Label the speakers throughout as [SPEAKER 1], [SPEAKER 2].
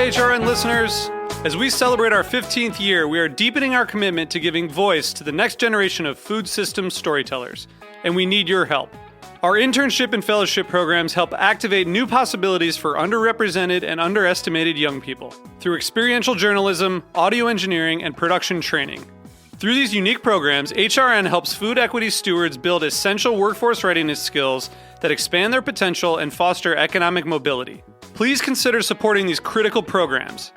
[SPEAKER 1] HRN listeners. As we celebrate our 15th year, we are deepening our commitment to giving voice to the next generation of food systems storytellers, and we need your help. Our internship and fellowship programs help activate new possibilities for underrepresented and underestimated young people through experiential journalism, audio engineering, and production training. Through these unique programs, HRN helps food equity stewards build essential workforce readiness skills that expand their potential and foster economic mobility. Please consider supporting these critical programs.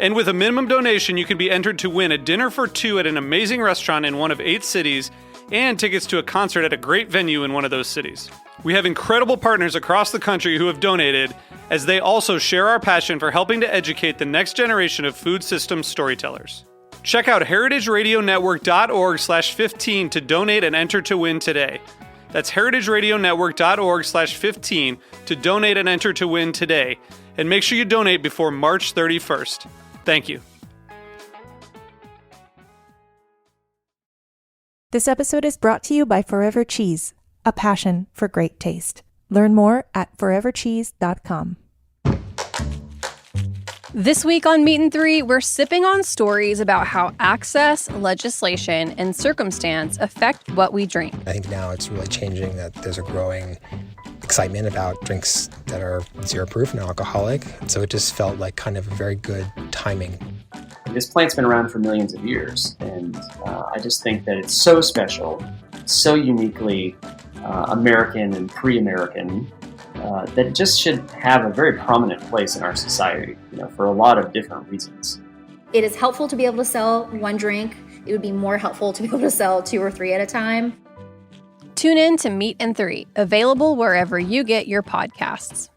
[SPEAKER 1] And with a minimum donation, you can be entered to win a dinner for two at an amazing restaurant in one of 8 cities and tickets to a concert at a great venue in one of those cities. We have incredible partners across the country who have donated, as they also share our passion for helping to educate the next generation of food systems storytellers. Check out heritageradionetwork.org/15 to donate and enter to win today. That's heritageradionetwork.org/15 to donate and enter to win today. And make sure you donate before March 31st. Thank you.
[SPEAKER 2] This episode is brought to you by Forever Cheese, a passion for great taste. Learn more at forevercheese.com.
[SPEAKER 3] This week on Meat and Three, we're sipping on stories about how access, legislation, and circumstance affect what we drink.
[SPEAKER 4] I think now it's really changing, that there's a growing excitement about drinks that are zero proof and alcoholic. So it just felt like kind of a very good timing.
[SPEAKER 5] This plant's been around for millions of years, and I just think that it's so special, so uniquely American and pre-American, that it just should have a very prominent place in our society, for a lot of different reasons.
[SPEAKER 6] It is helpful to be able to sell one drink. It would be more helpful to be able to sell 2 or 3 at a time.
[SPEAKER 3] Tune in to Meat and Three, available wherever you get your podcasts.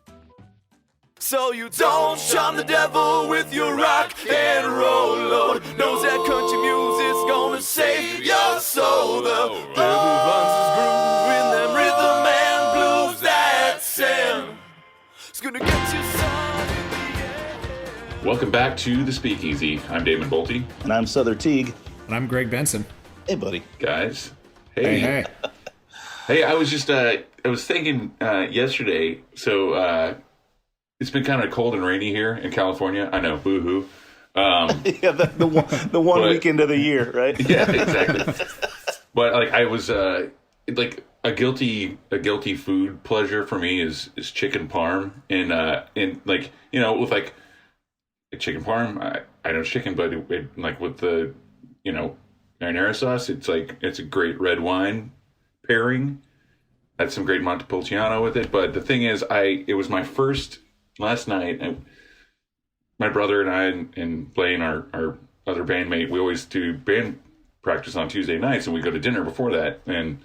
[SPEAKER 7] So you don't shun the devil with your rock and roll load. Knows that country music's gonna save your soul. The devil finds his groove in them rhythm and blues that sound. It's gonna get you some in the end.
[SPEAKER 8] Welcome back to The Speakeasy. I'm Damon Boelte.
[SPEAKER 9] And I'm Sother Teague.
[SPEAKER 10] And I'm Greg Benson.
[SPEAKER 9] Hey, buddy.
[SPEAKER 8] Guys. Hey.
[SPEAKER 10] Hey.
[SPEAKER 8] Hey, I was just, I was thinking yesterday, so it's been kind of cold and rainy here in California. I know, boo-hoo.
[SPEAKER 9] Yeah, the one weekend of the year, right?
[SPEAKER 8] Yeah, exactly. But I was like a guilty food pleasure for me is chicken parm, and with like chicken parm, I know chicken, but it like with the marinara sauce, it's a great red wine pairing. Had some great Montepulciano with it, but the thing is, it was my first last night. My brother and I and Blaine, our other bandmate, we always do band practice on Tuesday nights, and we go to dinner before that. And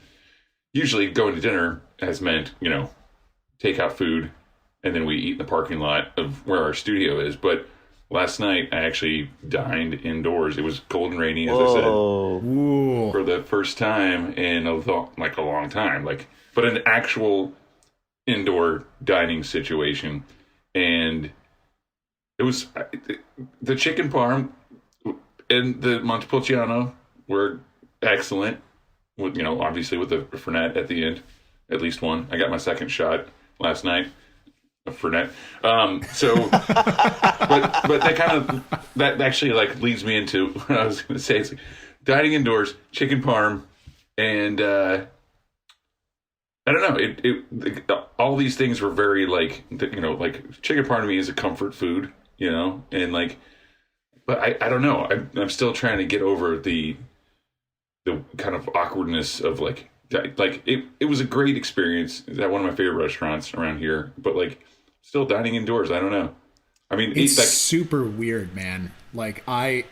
[SPEAKER 8] usually going to dinner has meant take out food, and then we eat in the parking lot of where our studio is. But last night I actually dined indoors. It was cold and rainy, as I said.
[SPEAKER 10] Ooh.
[SPEAKER 8] For the first time in a long time, but an actual indoor dining situation. And it was the chicken parm and the Montepulciano were excellent. With obviously with the Fernet at the end, at least one. I got my second shot last night of Fernet. But that actually leads me into what I was going to say. It's dining indoors, chicken parm, and I don't know. It all these things were very chicken parm to me is a comfort food, and but I don't know. I'm still trying to get over the kind of awkwardness of it was a great experience at one of my favorite restaurants around here, but still dining indoors. I don't know. I mean,
[SPEAKER 10] it's super weird, man. I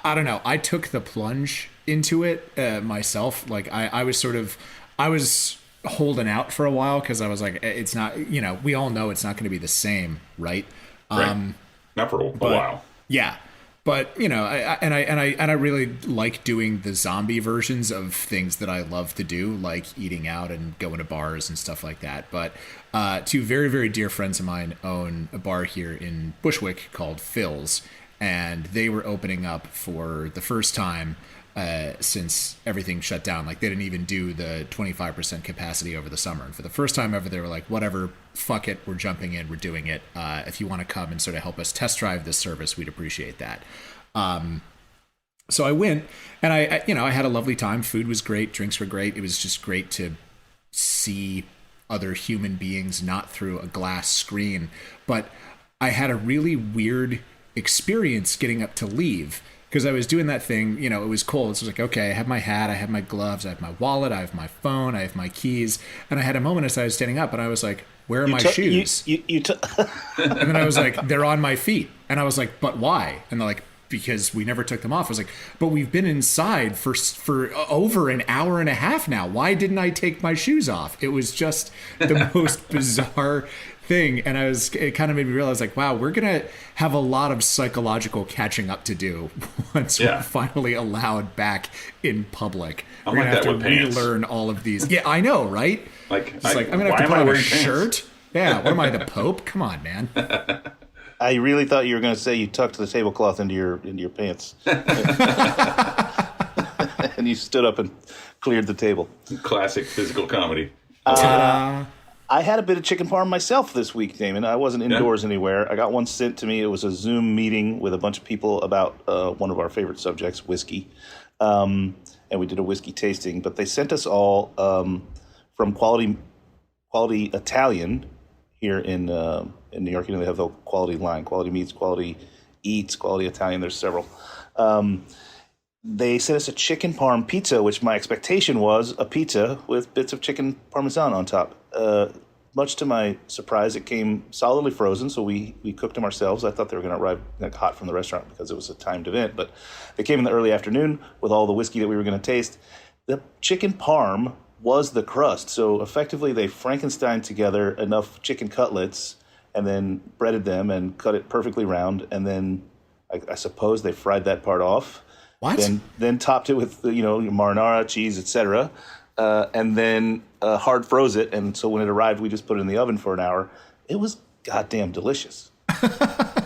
[SPEAKER 10] don't know. I took the plunge into it myself. I was holding out for a while because I was like, it's not, we all know it's not going to be the same, right?
[SPEAKER 8] Right. Not for a while.
[SPEAKER 10] Yeah. But I really like doing the zombie versions of things that I love to do, like eating out and going to bars and stuff like that. But 2 very, very dear friends of mine own a bar here in Bushwick called Phil's, and they were opening up for the first time since everything shut down. Like they didn't even do the 25% capacity over the summer. And for the first time ever, they were like, whatever, fuck it, we're jumping in, we're doing it. If you want to come and sort of help us test drive this service, we'd appreciate that. So I went, and I had a lovely time. Food was great, drinks were great. It was just great to see other human beings, not through a glass screen. But I had a really weird experience getting up to leave, because I was doing that thing, it was cold. So I was like, okay, I have my hat, I have my gloves, I have my wallet, I have my phone, I have my keys. And I had a moment as I was standing up, and I was like, where are my shoes? And then I was like, they're on my feet. And I was like, but why? And they're like, because we never took them off. I was like, but we've been inside for over an hour and a half now. Why didn't I take my shoes off? It was just the most bizarre thing. And it kind of made me realize, like, wow, we're going to have a lot of psychological catching up to do once we're finally allowed back in public. We're going to have to relearn all of these. Yeah, I know, right? I'm going to have to put on a shirt. Yeah, what am I, the Pope? Come on, man.
[SPEAKER 9] I really thought you were going to say you tucked the tablecloth into your pants. And you stood up and cleared the table.
[SPEAKER 8] Classic physical comedy.
[SPEAKER 9] I had a bit of chicken parm myself this week, Damon. I wasn't indoors anywhere. I got one sent to me. It was a Zoom meeting with a bunch of people about one of our favorite subjects, whiskey. And we did a whiskey tasting. But they sent us all from Quality Italian here in New York. They have the Quality line: Quality Meats, Quality Eats, Quality Italian. There's several. They sent us a chicken parm pizza, which my expectation was a pizza with bits of chicken parmesan on top. Much to my surprise, it came solidly frozen, so we cooked them ourselves. I thought they were going to arrive hot from the restaurant because it was a timed event, but they came in the early afternoon with all the whiskey that we were going to taste. The chicken parm was the crust, so effectively they Frankensteined together enough chicken cutlets and then breaded them and cut it perfectly round, and then I suppose they fried that part off.
[SPEAKER 10] What?
[SPEAKER 9] Then topped it with marinara, cheese, etc., and then hard froze it. And so when it arrived, we just put it in the oven for an hour. It was goddamn delicious.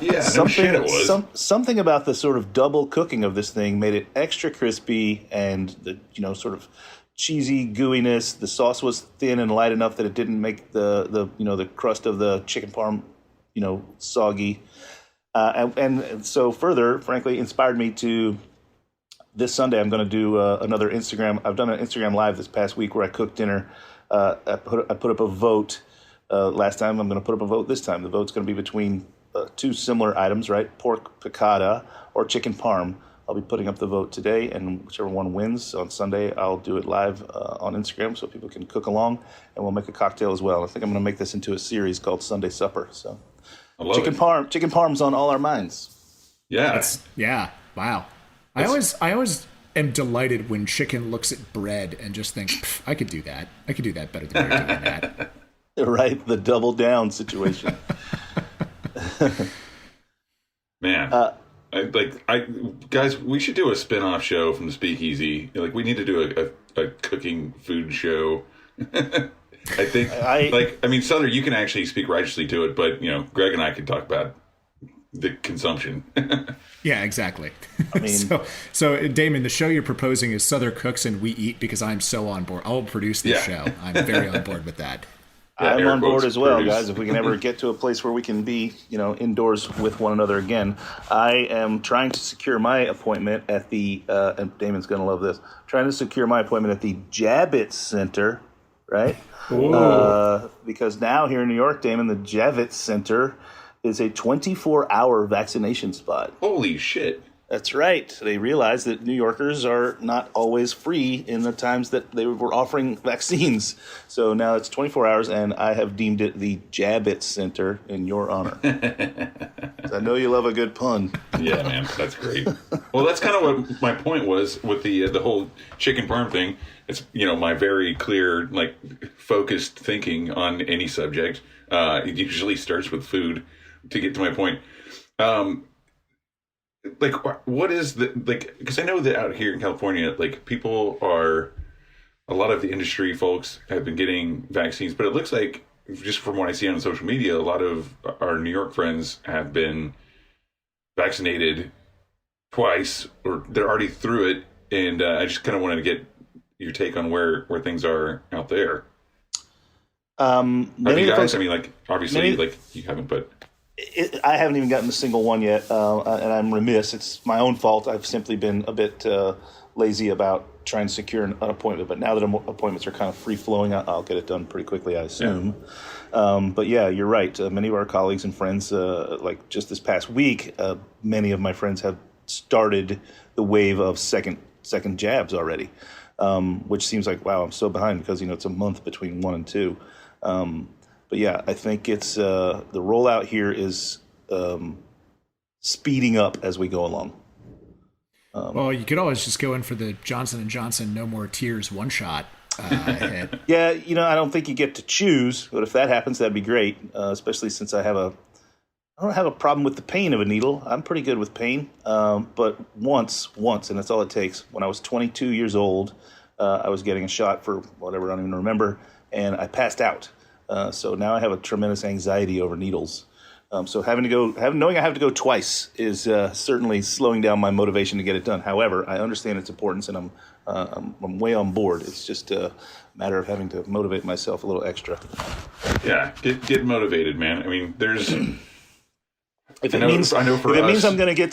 [SPEAKER 8] Yeah, it was.
[SPEAKER 9] Something about the sort of double cooking of this thing made it extra crispy, and the sort of cheesy gooiness. The sauce was thin and light enough that it didn't make the crust of the chicken parm soggy. And so further, frankly, inspired me to. This Sunday, I'm going to do another Instagram. I've done an Instagram Live this past week where I cooked dinner. I put up a vote last time. I'm going to put up a vote this time. The vote's going to be between two similar items, right? Pork piccata or chicken parm. I'll be putting up the vote today, and whichever one wins on Sunday, I'll do it live on Instagram so people can cook along, and we'll make a cocktail as well. I think I'm going to make this into a series called Sunday Supper. So, chicken parm's on all our minds.
[SPEAKER 8] Yeah.
[SPEAKER 10] Wow. I always am delighted when chicken looks at bread and just thinks, I could do that. I could do that better than you're doing that.
[SPEAKER 9] Right, the double down situation.
[SPEAKER 8] Man, guys, we should do a spin-off show from the Speakeasy. We need to do a cooking food show. I think, Sother, you can actually speak righteously to it, but Greg and I can talk about the consumption.
[SPEAKER 10] Yeah, exactly. I mean, so Damon, the show you're proposing is Sother Cooks and We Eat, because I'm so on board. I'll produce this show. I'm very on board with that.
[SPEAKER 9] Yeah, I'm on board as well, guys. If we can ever get to a place where we can be, indoors with one another again. I am trying to secure my appointment at the, and Damon's going to love this, trying to secure my appointment at the Javits Center, right? Because now here in New York, Damon, the Javits Center is a 24-hour vaccination spot.
[SPEAKER 8] Holy shit.
[SPEAKER 9] That's right. They realized that New Yorkers are not always free in the times that they were offering vaccines. So now it's 24 hours, and I have deemed it the Javits Center in your honor. I know you love a good pun.
[SPEAKER 8] Yeah, man. That's great. Well, that's kind of what my point was with the whole chicken parm thing. It's, my very clear, focused thinking on any subject. It usually starts with food to get to my point. What is because I know that out here in California, people are, a lot of the industry folks have been getting vaccines, but it looks like, just from what I see on social media, a lot of our New York friends have been vaccinated twice, or they're already through it, I just kind of wanted to get your take on where things are out there. Have you guys? I mean, like, obviously, like, you haven't, but
[SPEAKER 9] I haven't even gotten a single one yet, and I'm remiss. It's my own fault. I've simply been a bit lazy about trying to secure an appointment. But now that appointments are kind of free flowing, I'll get it done pretty quickly, I assume. Yeah. But yeah, you're right. Many of our colleagues and friends, like just this past week, many of my friends have started the wave of second jabs already, which seems like, wow, I'm so behind because it's a month between 1 and 2. But yeah, I think it's the rollout here is speeding up as we go along.
[SPEAKER 10] Well, you could always just go in for the Johnson & Johnson No More Tears one-shot hit.
[SPEAKER 9] Yeah, I don't think you get to choose, but if that happens, that'd be great, especially since I don't have a problem with the pain of a needle. I'm pretty good with pain, but once, and that's all it takes. When I was 22 years old, I was getting a shot for whatever, I don't even remember, and I passed out. So now I have a tremendous anxiety over needles. So knowing I have to go twice is certainly slowing down my motivation to get it done. However, I understand its importance, and I'm way on board. It's just a matter of having to motivate myself a little extra.
[SPEAKER 8] Yeah, get motivated, man. I mean, there's.
[SPEAKER 9] If it means I'm going to get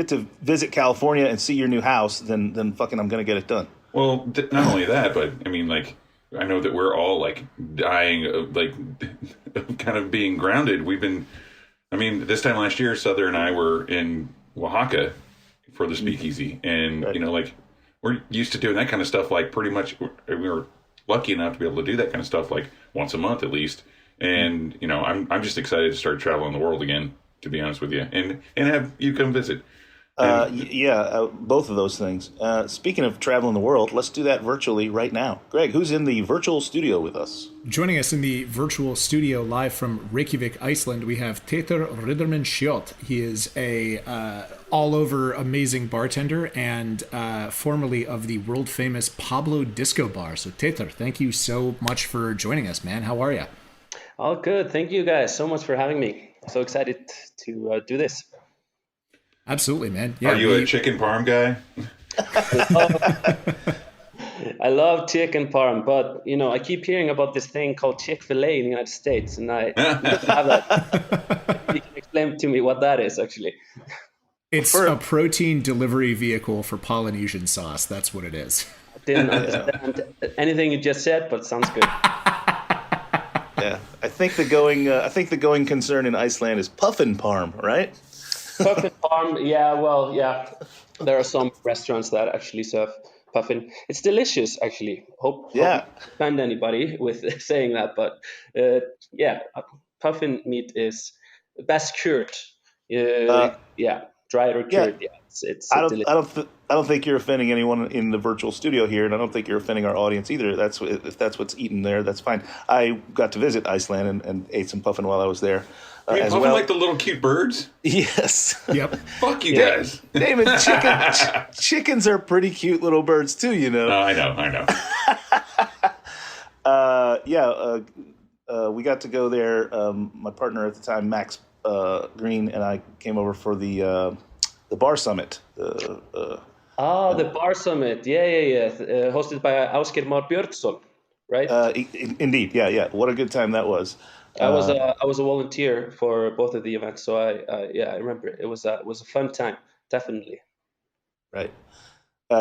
[SPEAKER 9] to visit California and see your new house, then fucking I'm going to get it done.
[SPEAKER 8] Well, not only that, but I mean, like, I know that we're all like dying of like kind of being grounded. This time last year, Sother and I were in Oaxaca for the speakeasy, and
[SPEAKER 9] right.
[SPEAKER 8] Like, we're used to doing that kind of stuff. Like, pretty much, we were lucky enough to be able to do that kind of stuff like once a month at least. And I'm just excited to start traveling the world again, to be honest with you, and have you come visit.
[SPEAKER 9] Both of those things. Speaking of traveling the world, let's do that virtually right now. Greg, who's in the virtual studio with us?
[SPEAKER 10] Joining us in the virtual studio live from Reykjavik, Iceland, we have Teague Ridderman Schiot. He is a all-over amazing bartender and formerly of the world-famous Pablo Disco Bar. So Teague, thank you so much for joining us, man. How are you?
[SPEAKER 11] All good. Thank you guys so much for having me. So excited to do this.
[SPEAKER 10] Absolutely, man. Yeah,
[SPEAKER 8] are you a chicken parm guy?
[SPEAKER 11] I love chicken parm, but I keep hearing about this thing called Chick-fil-A in the United States, and I don't have that. You can explain to me what that is, actually.
[SPEAKER 10] It's a protein delivery vehicle for Polynesian sauce. That's what it is.
[SPEAKER 11] I didn't understand anything you just said, but sounds good.
[SPEAKER 9] Yeah, I think the going concern in Iceland is puffin parm, right?
[SPEAKER 11] Puffin parm, yeah. There are some restaurants that actually serve puffin. It's delicious, actually. Hope not offend anybody with saying that, but puffin meat is best cured. Dried or cured. Yeah, it's delicious.
[SPEAKER 9] I don't think you're offending anyone in the virtual studio here, and I don't think you're offending our audience either. If that's what's eaten there, that's fine. I got to visit Iceland and ate some puffin while I was there.
[SPEAKER 8] Puffin like the little cute birds?
[SPEAKER 9] Yes.
[SPEAKER 10] Yep.
[SPEAKER 8] Fuck you guys.
[SPEAKER 9] Damon, chickens are pretty cute little birds too,
[SPEAKER 8] Oh, I know.
[SPEAKER 9] We got to go there. My partner at the time, Max Green, and I came over for the bar summit. The
[SPEAKER 11] bar summit. Yeah. Hosted by Ásgeir Már Björnsson, right?
[SPEAKER 9] Indeed. Yeah. What a good time that was.
[SPEAKER 11] I was a volunteer for both of the events, so I remember it. It was a fun time, definitely.
[SPEAKER 9] Right.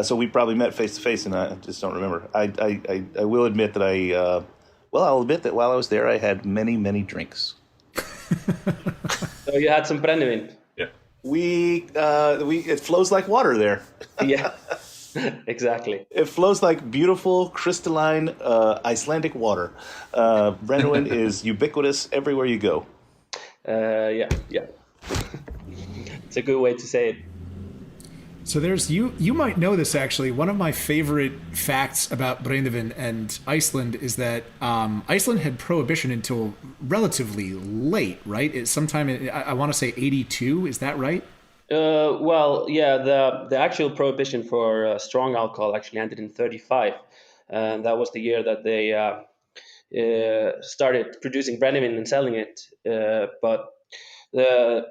[SPEAKER 9] So we probably met face to face, and I just don't remember. I will admit that I'll admit that while I was there, I had many drinks.
[SPEAKER 11] So you had some brennivin.
[SPEAKER 8] Yeah.
[SPEAKER 9] It flows like water there.
[SPEAKER 11] Yeah. Exactly.
[SPEAKER 9] It flows like beautiful, crystalline Icelandic water. Brennivin is ubiquitous everywhere you go.
[SPEAKER 11] Yeah. It's a good way to say it.
[SPEAKER 10] So there's you might know this actually. One of my favorite facts about Brennivin and Iceland is that Iceland had prohibition until relatively late, right? It's sometime I want to say 82. Is that right?
[SPEAKER 11] The actual prohibition for strong alcohol actually ended in 1935, and that was the year that they started producing Brennivin and selling it. But the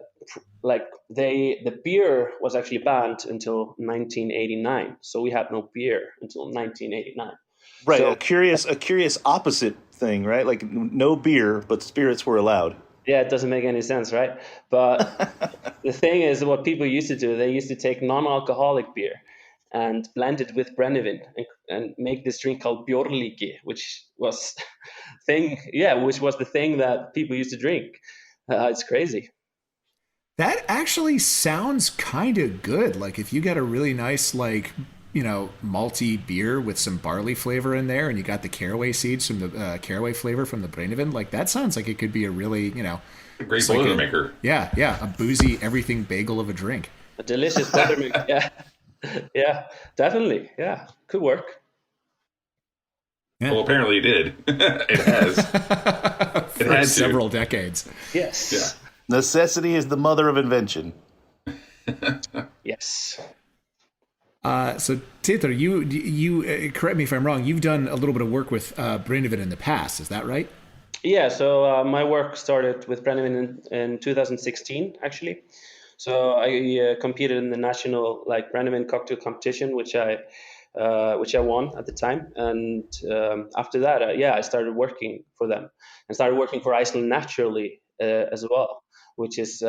[SPEAKER 11] the beer was actually banned until 1989. So we had no beer until 1989.
[SPEAKER 9] Right,
[SPEAKER 11] So,
[SPEAKER 9] a curious opposite thing, right? Like no beer, but spirits were allowed.
[SPEAKER 11] yeah, it doesn't make any sense, right? But the thing is, what people used to do, they used to take non-alcoholic beer and blend it with Brennivin and make this drink called Bjorliki, which was which was the thing that people used to drink. It's crazy.
[SPEAKER 10] That actually sounds kind of good. Like if you got a really nice, like, you know, malty beer with some barley flavor in there, and you got the caraway seeds from the caraway flavor from the Brennivin, like that sounds like it could be a really, you know,
[SPEAKER 8] a great Boilermaker.
[SPEAKER 10] Yeah, a boozy everything bagel of a drink.
[SPEAKER 11] A delicious Boilermaker. Yeah, yeah, definitely. Yeah, could work.
[SPEAKER 10] Yeah.
[SPEAKER 8] Well, apparently it did. It has.
[SPEAKER 10] It has several decades.
[SPEAKER 11] Yes.
[SPEAKER 8] Yeah.
[SPEAKER 9] Necessity is the mother of invention.
[SPEAKER 11] Yes.
[SPEAKER 10] So Teague, you correct me if I'm wrong. You've done a little bit of work with Brennivin in the past. Is that right?
[SPEAKER 11] Yeah. So my work started with Brennivin in 2016, actually. So I competed in the national Brennivin cocktail competition, which I won at the time. And after that, I started working for them and started working for Iceland Naturally as well, which is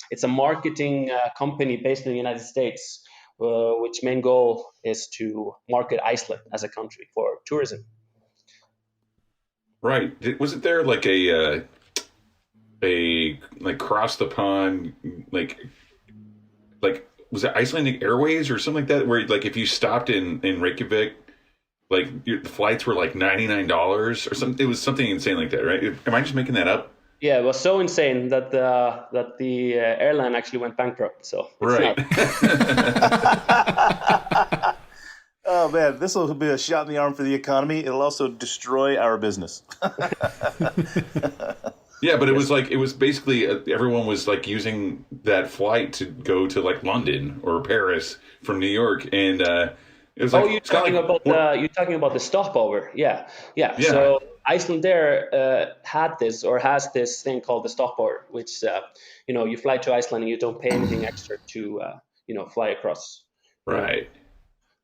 [SPEAKER 11] it's a marketing company based in the United States, which main goal is to market Iceland as a country for tourism.
[SPEAKER 8] Right. Wasn't there like a cross the pond was it Icelandic Airways or something like that, where like if you stopped in Reykjavik, like the flights were like $99 or something? It was something insane like that, right? Am I just making that up?
[SPEAKER 11] Yeah, it was so insane that the airline actually went bankrupt. So
[SPEAKER 8] right.
[SPEAKER 9] Oh man, this will be a shot in the arm for the economy. It'll also destroy our business.
[SPEAKER 8] Yeah, but it was basically everyone was like using that flight to go to like London or Paris from New York, and it was like,
[SPEAKER 11] you're talking about the stopover. Yeah. So Icelandair had this or has this thing called the stopover, which you fly to Iceland and you don't pay anything extra to fly across.
[SPEAKER 8] Right.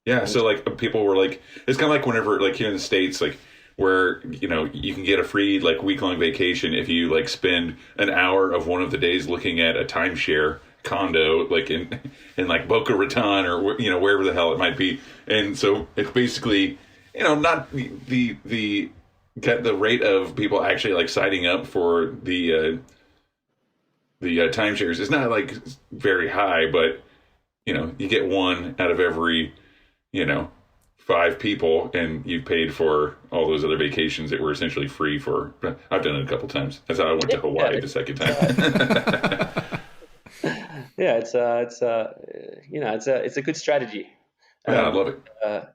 [SPEAKER 8] Yeah. So like people were like, it's kind of like whenever like here in the States, like where you can get a free like week-long vacation if you like spend an hour of one of the days looking at a timeshare condo like in like Boca Raton or wherever the hell it might be. And so it's basically not the rate of people actually like signing up for the timeshares is not like very high, but you get one out of every 5 people, and you've paid for all those other vacations that were essentially free for. I've done it a couple times. That's how I went to Hawaii the second time.
[SPEAKER 11] Yeah, it's a good strategy.
[SPEAKER 8] Yeah, I love it.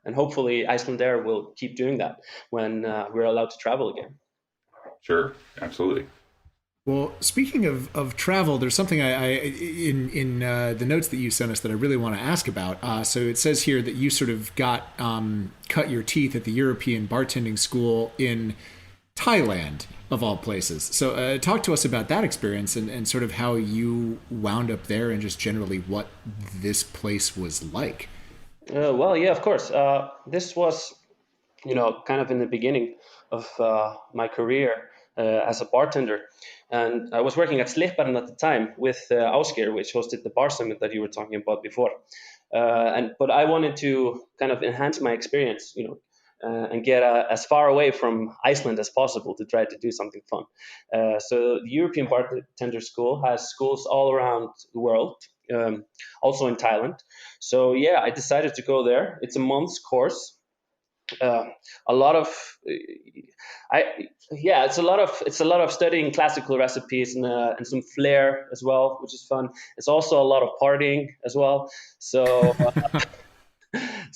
[SPEAKER 11] And hopefully Icelandair will keep doing that when we're allowed to travel again.
[SPEAKER 8] Sure, absolutely.
[SPEAKER 10] Well, speaking of travel, there's something I in the notes that you sent us that I really want to ask about. So it says here that you sort of got cut your teeth at the European bartending school in Thailand, of all places. So talk to us about that experience and sort of how you wound up there and just generally what this place was like.
[SPEAKER 11] Well, yeah, of course. This was, kind of in the beginning of my career as a bartender. And I was working at Sliparen at the time with Ausgeir, which hosted the bar summit that you were talking about before. But I wanted to kind of enhance my experience, and get as far away from Iceland as possible to try to do something fun. So the European Bartender School has schools all around the world, also in Thailand. So yeah, I decided to go there. It's a month's course. It's a lot of studying classical recipes and some flair as well, which is fun. It's also a lot of partying as well. So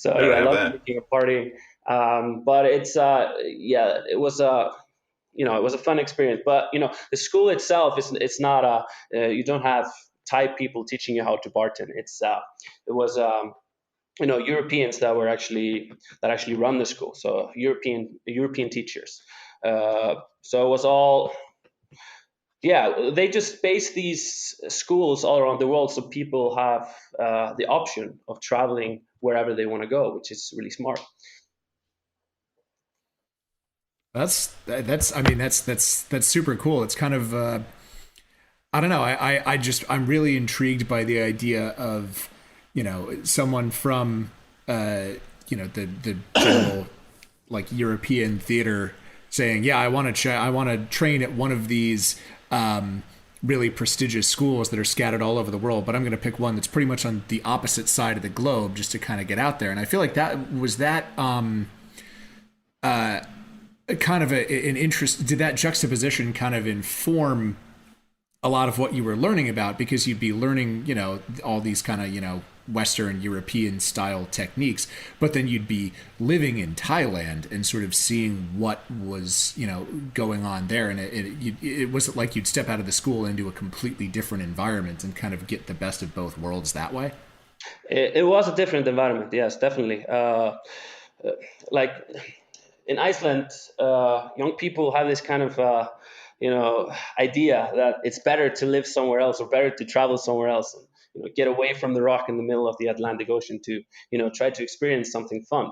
[SPEAKER 11] I love drinking and partying. But it's it was a fun experience. But the school itself it's not you don't have Thai people teaching you how to bartend. It was Europeans that actually run the school, so European teachers. So it was all yeah, they just base these schools all around the world so people have the option of traveling wherever they want to go, which is really smart.
[SPEAKER 10] That's super cool. It's kind of I don't know. I'm really intrigued by the idea of, someone from the general like European theater saying, yeah, I want to train at one of these really prestigious schools that are scattered all over the world, but I'm going to pick one that's pretty much on the opposite side of the globe just to kind of get out there. And I feel like that kind of an interest. Did that juxtaposition kind of inform a lot of what you were learning about, because you'd be learning, all these kind of, Western European style techniques, but then you'd be living in Thailand and sort of seeing what was, going on there. And it wasn't like you'd step out of the school into a completely different environment and kind of get the best of both worlds that way.
[SPEAKER 11] It was a different environment. Yes, definitely. Like in Iceland, young people have this kind of, idea that it's better to live somewhere else or better to travel somewhere else and get away from the rock in the middle of the Atlantic Ocean to try to experience something fun,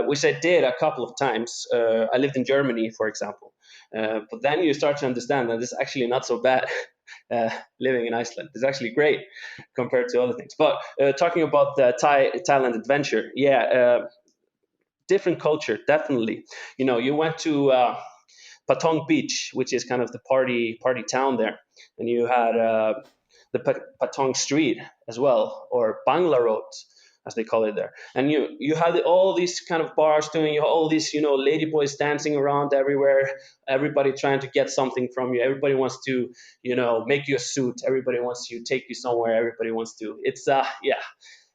[SPEAKER 11] which I did a couple of times. I lived in Germany, for example, but then you start to understand that it's actually not so bad. Living in Iceland is actually great compared to other things. But talking about the Thailand adventure, different culture, definitely. You went to Patong Beach, which is kind of the party town there, and you had the Patong Street as well, or Bangla Road, as they call it there. And you had all these kind of bars doing, all these ladyboys dancing around everywhere, everybody trying to get something from you. Everybody wants to make you a suit. Everybody wants to take you somewhere. Everybody wants to. It's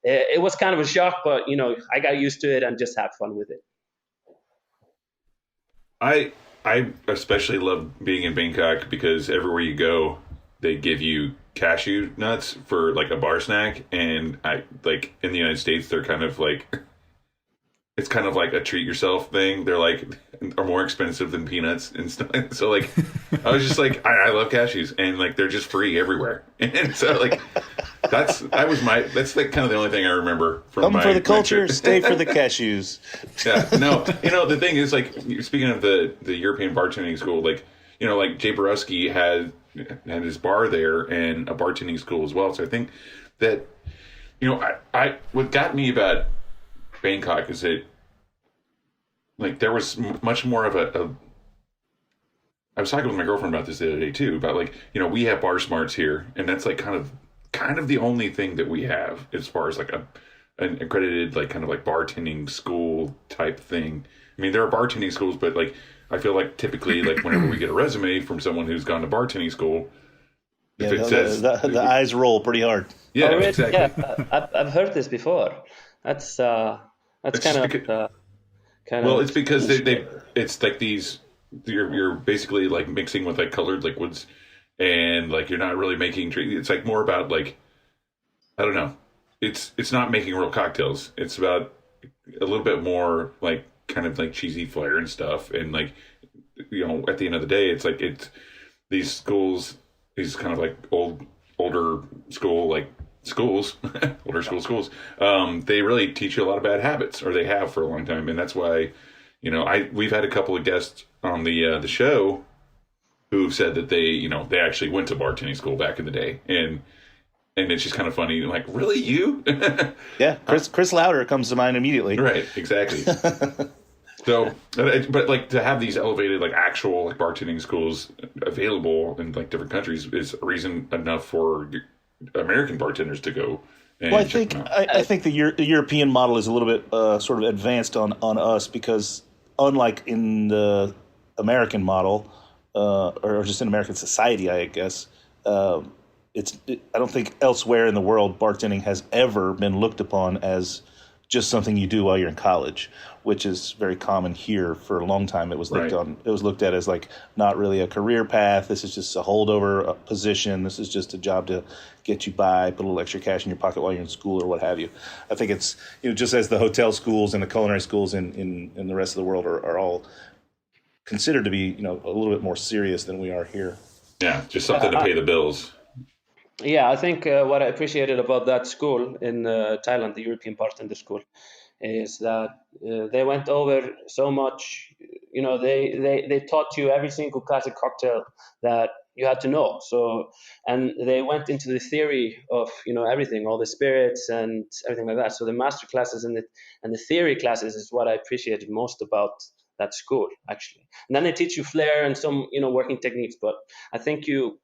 [SPEAKER 11] it was kind of a shock, but I got used to it and just had fun with it.
[SPEAKER 8] I especially love being in Bangkok because everywhere you go, they give you cashew nuts for like a bar snack, and I like in the United States they're kind of like it's kind of like a treat yourself thing. They're like are more expensive than peanuts and stuff. So like I was just like I love cashews, and like they're just free everywhere. And so like that's like kind of the only thing I remember from
[SPEAKER 9] Come for the culture, stay for the cashews.
[SPEAKER 8] Yeah, no, the thing is like speaking of the European bartending school, like like Jay Borowski had his bar there and a bartending school as well. So I think that I what got me about Bangkok is that like there was much more of a I was talking with my girlfriend about this the other day too, about like we have bar smarts here, and that's like kind of the only thing that we have as far as like an accredited like kind of like bartending school type thing. I mean, there are bartending schools, but like I feel like typically like whenever we get a resume from someone who's gone to bartending school, if it says
[SPEAKER 9] the eyes roll pretty hard.
[SPEAKER 8] Yeah,
[SPEAKER 11] really?
[SPEAKER 8] exactly.
[SPEAKER 11] Yeah, I've heard this before. That's kind of.
[SPEAKER 8] Well, it's because it's like these you're basically like mixing with like colored liquids, and like you're not really making drink. It's like more about like I don't know. It's not making real cocktails. It's about a little bit more like kind of like cheesy flair and stuff, and like at the end of the day, it's like it's these schools, these kind of like older school like schools, older school schools. They really teach you a lot of bad habits, or they have for a long time, and that's why we've had a couple of guests on the show who've said that they actually went to bartending school back in the day, and it's just kind of funny, like, really, you?
[SPEAKER 9] Yeah, Chris Lauder comes to mind immediately.
[SPEAKER 8] Right, exactly. So, but like to have these elevated, like actual like bartending schools available in like different countries is a reason enough for American bartenders to go. And
[SPEAKER 9] well, I think the European model is a little bit sort of advanced on us because unlike in the American model or just in American society, I guess. I don't think elsewhere in the world bartending has ever been looked upon as just something you do while you're in college, which is very common here. For a long time, it was looked at as like not really a career path. This is just a holdover position. This is just a job to get you by, put a little extra cash in your pocket while you're in school or what have you. I think it's just as the hotel schools and the culinary schools in the rest of the world are all considered to be a little bit more serious than we are here.
[SPEAKER 8] Yeah, just something to pay the bills.
[SPEAKER 11] Yeah, I think what I appreciated about that school in Thailand, the European Bartender School, is that they went over so much. You know, they taught you every single classic cocktail that you had to know. So, and they went into the theory of everything, all the spirits and everything like that. So the master classes and the theory classes is what I appreciated most about that school, actually. And then they teach you flair and some working techniques. But I think you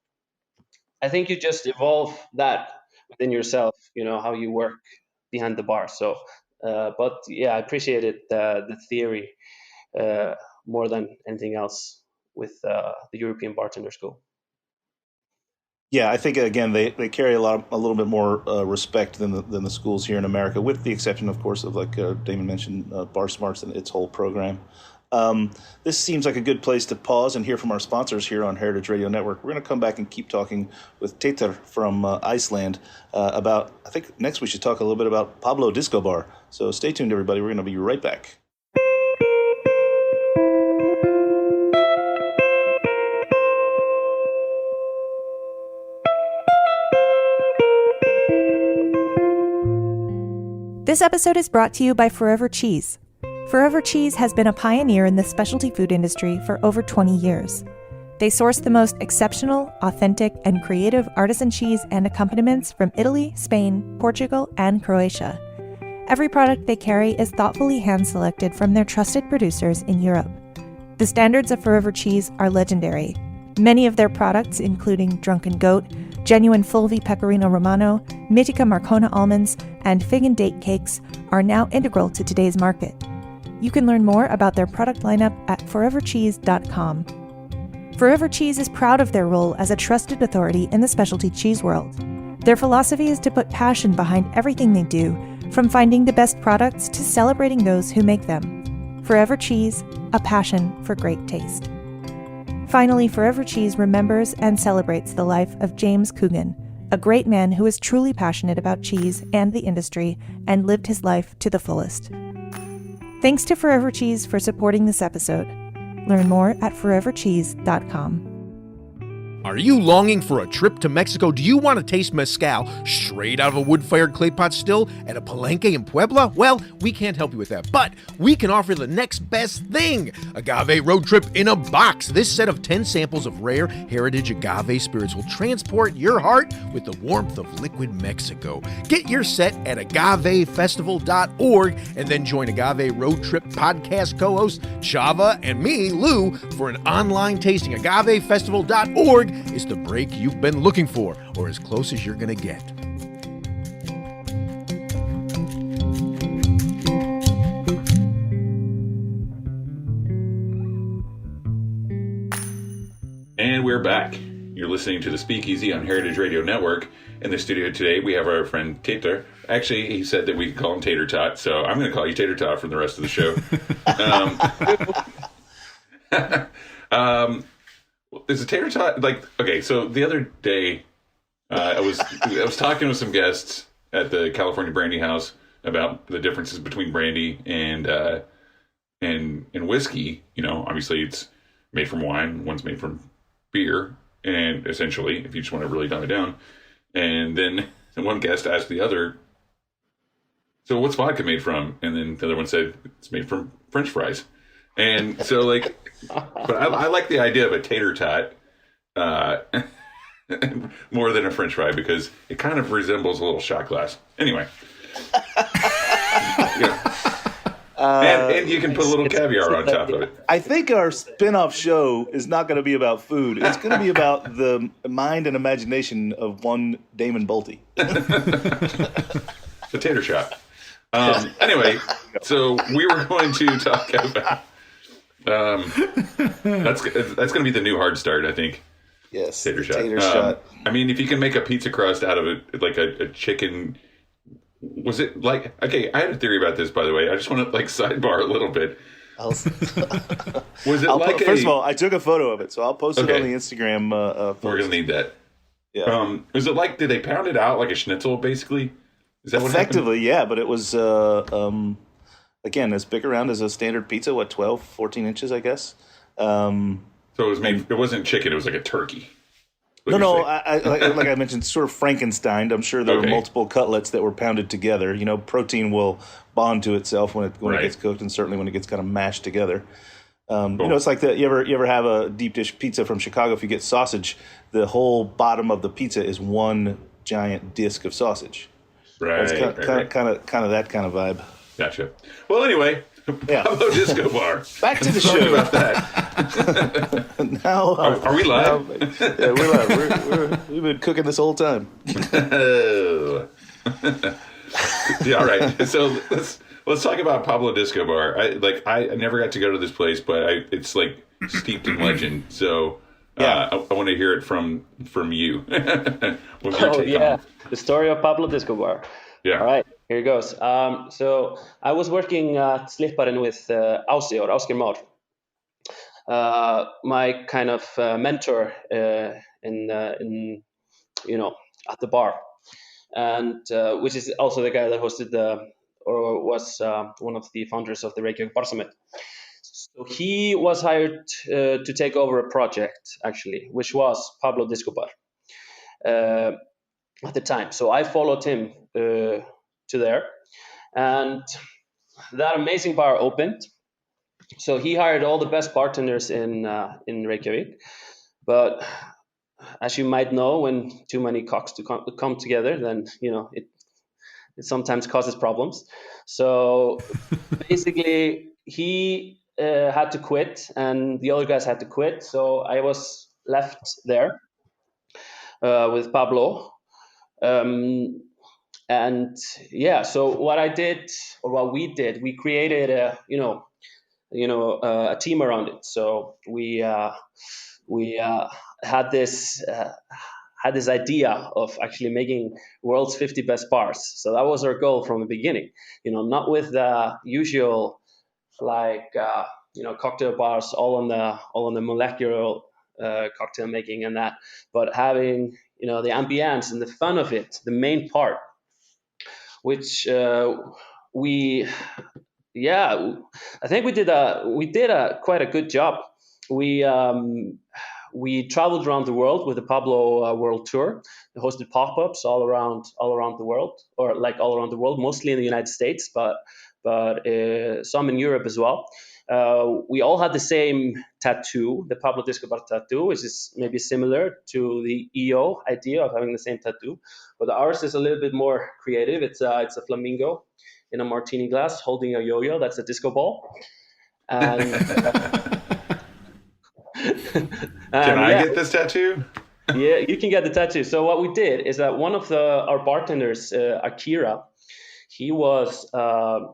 [SPEAKER 11] just evolve that within yourself, how you work behind the bar. So, but yeah, I appreciated the theory more than anything else with the European Bartender School.
[SPEAKER 9] Yeah, I think again they carry a little bit more respect than the schools here in America, with the exception, of course, of like Damon mentioned, Bar Smarts and its whole program. This seems like a good place to pause and hear from our sponsors here on Heritage Radio Network. We're going to come back and keep talking with Teague from Iceland about, I think next we should talk a little bit about Pablo Disco Bar. So stay tuned, everybody. We're going to be right back.
[SPEAKER 2] This episode is brought to you by Forever Cheese. Forever Cheese has been a pioneer in the specialty food industry for over 20 years. They source the most exceptional, authentic, and creative artisan cheese and accompaniments from Italy, Spain, Portugal, and Croatia. Every product they carry is thoughtfully hand-selected from their trusted producers in Europe. The standards of Forever Cheese are legendary. Many of their products, including Drunken Goat, genuine Fulvi Pecorino Romano, Mitica Marcona almonds, and fig and date cakes, are now integral to today's market. You can learn more about their product lineup at forevercheese.com. Forever Cheese is proud of their role as a trusted authority in the specialty cheese world. Their philosophy is to put passion behind everything they do, from finding the best products to celebrating those who make them. Forever Cheese, a passion for great taste. Finally, Forever Cheese remembers and celebrates the life of James Coogan, a great man who is truly passionate about cheese and the industry and lived his life to the fullest. Thanks to Forever Cheese for supporting this episode. Learn more at forevercheese.com.
[SPEAKER 12] Are you longing for a trip to Mexico? Do you want to taste mezcal straight out of a wood-fired clay pot still at a palenque in Puebla? Well, we can't help you with that, but we can offer the next best thing. Agave Road Trip in a Box. This set of 10 samples of rare heritage agave spirits will transport your heart with the warmth of liquid Mexico. Get your set at agavefestival.org and then join Agave Road Trip podcast co-host Chava and me, Lou, for an online tasting. Agavefestival.org is the break you've been looking for, or as close as you're going to get.
[SPEAKER 8] And we're back. You're listening to the Speakeasy on Heritage Radio Network. In the studio today, we have our friend Teague. Actually, he said that we could call him Tater Tot, so I'm going to call you Tater Tot for the rest of the show. Is a tater tot like okay? So the other day, I was talking with some guests at the California Brandy House about the differences between brandy and whiskey. You know, obviously it's made from wine, one's made from beer, and essentially, if you just want to really dumb it down, and then one guest asked the other, "So what's vodka made from?" And then the other one said, "It's made from French fries." And so, like, but I like the idea of a tater tot more than a French fry because it kind of resembles a little shot glass. Anyway, and you can put a little caviar on top of it.
[SPEAKER 9] I think our spin-off show is not going to be about food. It's going to be about the mind and imagination of one Damon Boelte.
[SPEAKER 8] The tater shot. Anyway, so we were going to talk about. That's going to be the new hard start, I think.
[SPEAKER 9] Yes,
[SPEAKER 8] tater shot.
[SPEAKER 9] Tater shot.
[SPEAKER 8] I mean, if you can make a pizza crust out of it, like a chicken. Was it like okay? I had a theory about this, by the way. I just want to like sidebar a little bit. Was it
[SPEAKER 9] first of all, I took a photo of it, so I'll post it on the Instagram.
[SPEAKER 8] We're gonna need that.
[SPEAKER 9] Yeah.
[SPEAKER 8] Was it like? Did they pound it out like a schnitzel, basically? Is that
[SPEAKER 9] effectively? Yeah, but it was again as big around as a standard pizza. What 12, 14 inches, I guess.
[SPEAKER 8] So it was made. It wasn't chicken. It was like a turkey.
[SPEAKER 9] No. Like I mentioned, sort of Frankenstein. I'm sure there were
[SPEAKER 8] Okay.
[SPEAKER 9] multiple cutlets that were pounded together. You know, protein will bond to itself when it gets cooked, and certainly when it gets kind of mashed together. You know, it's like you ever have a deep dish pizza from Chicago. If you get sausage, the whole bottom of the pizza is one giant disc of sausage.
[SPEAKER 8] Right.
[SPEAKER 9] It's kind of that kind of vibe.
[SPEAKER 8] Gotcha. Well, anyway, Pablo Disco Bar.
[SPEAKER 9] Back to the
[SPEAKER 8] Let's talk
[SPEAKER 9] show.
[SPEAKER 8] about that.
[SPEAKER 9] Now,
[SPEAKER 8] Are we live?
[SPEAKER 9] yeah, we're live. We've been cooking this whole time.
[SPEAKER 8] Yeah, all right. So let's talk about Pablo Disco Bar. I never got to go to this place, but it's like steeped in legend. So I want to hear it from you.
[SPEAKER 11] The story of Pablo Disco Bar.
[SPEAKER 8] Yeah.
[SPEAKER 11] All right, here it goes. So I was working at Slipparen with Ásgeir Már, my kind of mentor in at the bar, and which is also the guy that hosted was one of the founders of the Reykjavik Bar Summit. So he was hired to take over a project, actually, which was Pablo Disco Bar at the time. So I followed him to there, and that amazing bar opened. So he hired all the best bartenders in Reykjavik. But as you might know, when too many cocks come together, then it sometimes causes problems. So basically, he had to quit, and the other guys had to quit. So I was left there with Pablo. So what we did, we created a team around it. So we had this idea of actually making world's 50 best bars. So that was our goal from the beginning. Not with the usual cocktail bars all on the molecular cocktail making and that, but having the ambience and the fun of it, the main part, which I think we did quite a good job. We traveled around the world with the Pablo World Tour. We hosted pop-ups all around the world, or like all around the world, mostly in the United States, but some in Europe as well. We all had the same tattoo, the Pablo Disco Bar tattoo, which is maybe similar to the EO idea of having the same tattoo, but ours is a little bit more creative. It's a flamingo in a martini glass holding a yo-yo. That's a disco ball. And,
[SPEAKER 8] can I get this tattoo?
[SPEAKER 11] Yeah, you can get the tattoo. So what we did is that one of our bartenders, Akira, he was a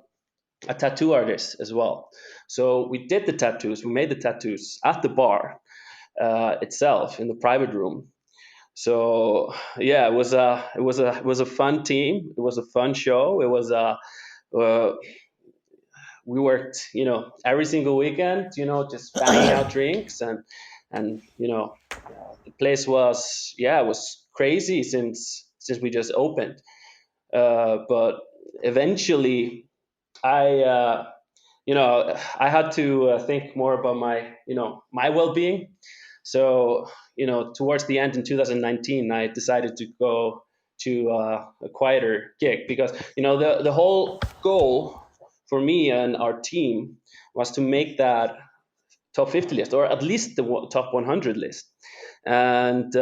[SPEAKER 11] tattoo artist as well. So we did the tattoos. We made the tattoos at the bar itself in the private room. So yeah, it was a fun team. It was a fun show. It was we worked, every single weekend, just banging out drinks and the place was crazy since we just opened. But eventually I had to think more about my well-being. So, towards the end in 2019, I decided to go to a quieter gig because, the whole goal for me and our team was to make that top 50 list, or at least the top 100 list. And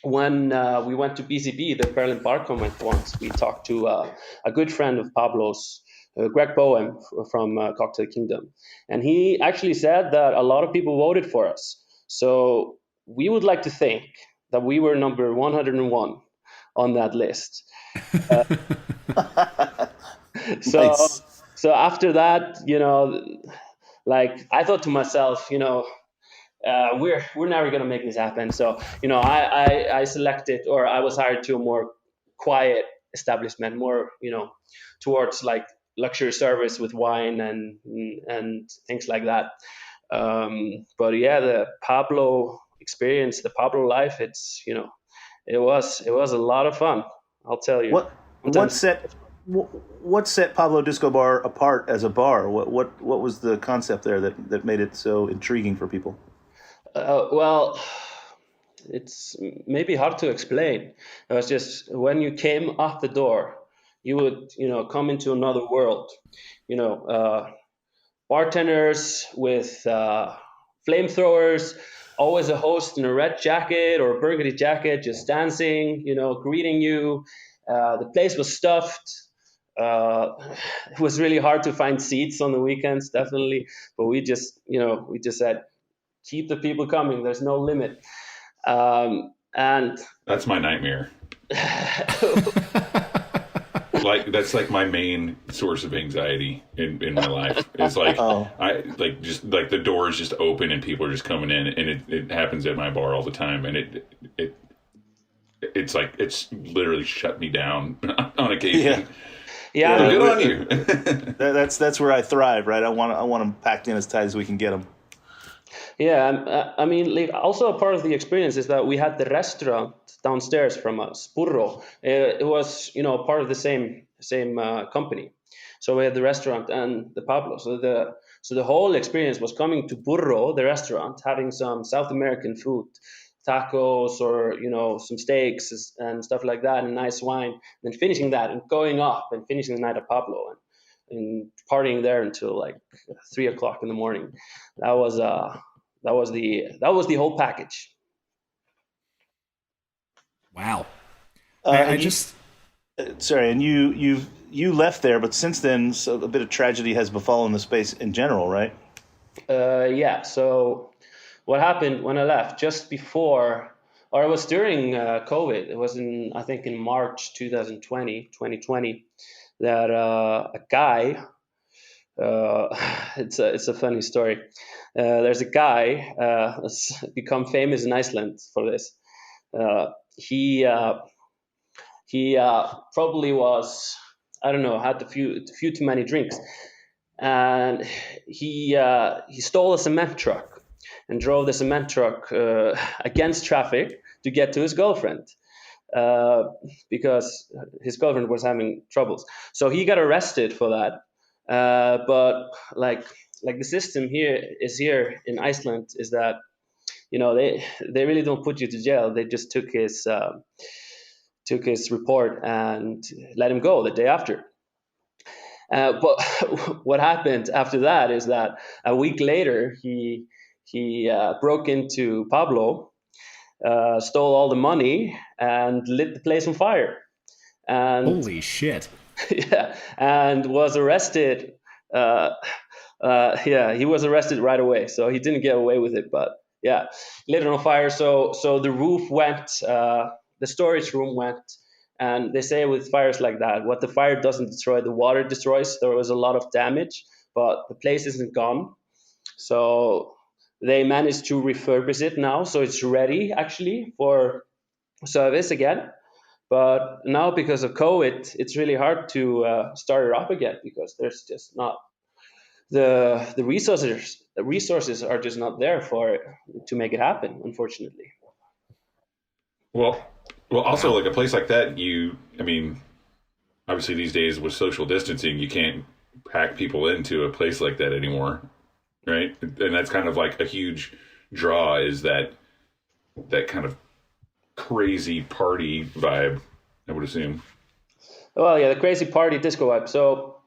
[SPEAKER 11] when we went to BCB, the Berlin Bar Convent once, we talked to a good friend of Pablo's, Greg Boelte from Cocktail Kingdom. And he actually said that a lot of people voted for us. So we would like to think that we were number 101 on that list.
[SPEAKER 9] Nice.
[SPEAKER 11] So after that, I thought to myself, we're never going to make this happen. So, I selected, or I was hired to a more quiet establishment, more, towards like luxury service with wine and things like that. But yeah, the Pablo experience, the Pablo life, it's, it was a lot of fun. I'll tell you.
[SPEAKER 9] What set Pablo Disco Bar apart as a bar? What was the concept there that made it so intriguing for people?
[SPEAKER 11] Well, it's maybe hard to explain. It was just when you came out the door, you would, come into another world. Bartenders with flamethrowers, always a host in a red jacket or a burgundy jacket, just dancing, greeting you. The place was stuffed. It was really hard to find seats on the weekends, definitely. But we just said, keep the people coming. There's no limit. And
[SPEAKER 8] that's my nightmare. That's like my main source of anxiety in my life. It's like the doors just open and people are just coming in, and it happens at my bar all the time, and it's like it's literally shut me down on occasion.
[SPEAKER 11] Yeah.
[SPEAKER 8] Good on you.
[SPEAKER 9] That's where I thrive, right? I want them packed in as tight as we can get them.
[SPEAKER 11] Yeah, I mean, like, also a part of the experience is that we had the restaurant downstairs from us, Burro. It was, part of the same company. So we had the restaurant and the Pablo. So the whole experience was coming to Burro, the restaurant, having some South American food, tacos or some steaks and stuff like that, and nice wine. And then finishing that and going up and finishing the night at Pablo and partying there until like 3 o'clock in the morning. That was the whole package.
[SPEAKER 10] Wow.
[SPEAKER 9] Sorry, and you left there, but since then, so a bit of tragedy has befallen the space in general, right?
[SPEAKER 11] Yeah. So what happened when I left? Just before, or it was during COVID. It was in March 2020, that a guy. It's a funny story. There's a guy that's become famous in Iceland for this. He probably was, I don't know, had a few too many drinks, and he stole a cement truck and drove the cement truck against traffic to get to his girlfriend, because his girlfriend was having troubles. So he got arrested for that. But like the system here in Iceland is that, they really don't put you to jail. They just took his report and let him go the day after. But what happened after that is that a week later he broke into Pablo, stole all the money, and lit the place on fire. And
[SPEAKER 10] holy shit!
[SPEAKER 11] Yeah, and was arrested. He was arrested right away, so he didn't get away with it. But yeah, lit it on fire. So the roof went, the storage room went, and they say with fires like that, what the fire doesn't destroy, the water destroys. There was a lot of damage, but the place isn't gone. So they managed to refurbish it now, so it's ready actually for service again. But now, because of COVID, it's really hard to start it up again, because there's just not the resources. The resources are just not there to make it happen, unfortunately.
[SPEAKER 8] Well, also like a place like that, obviously these days with social distancing, you can't pack people into a place like that anymore, right? And that's kind of like a huge draw, is that kind of crazy party vibe, I would assume.
[SPEAKER 11] Well, yeah, the crazy party disco vibe. So,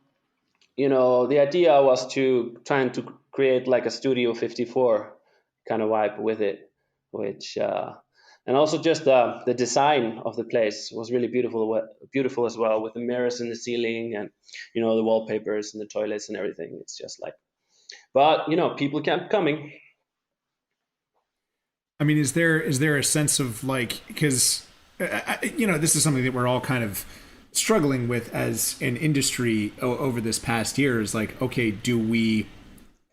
[SPEAKER 11] the idea was to trying to create like a Studio 54 kind of vibe with it, which and also just the design of the place was really beautiful as well, with the mirrors in the ceiling and the wallpapers and the toilets and everything. It's just like, but people kept coming.
[SPEAKER 10] I mean, is there a sense of like, because this is something that we're all kind of struggling with as an industry over this past year, is like, okay,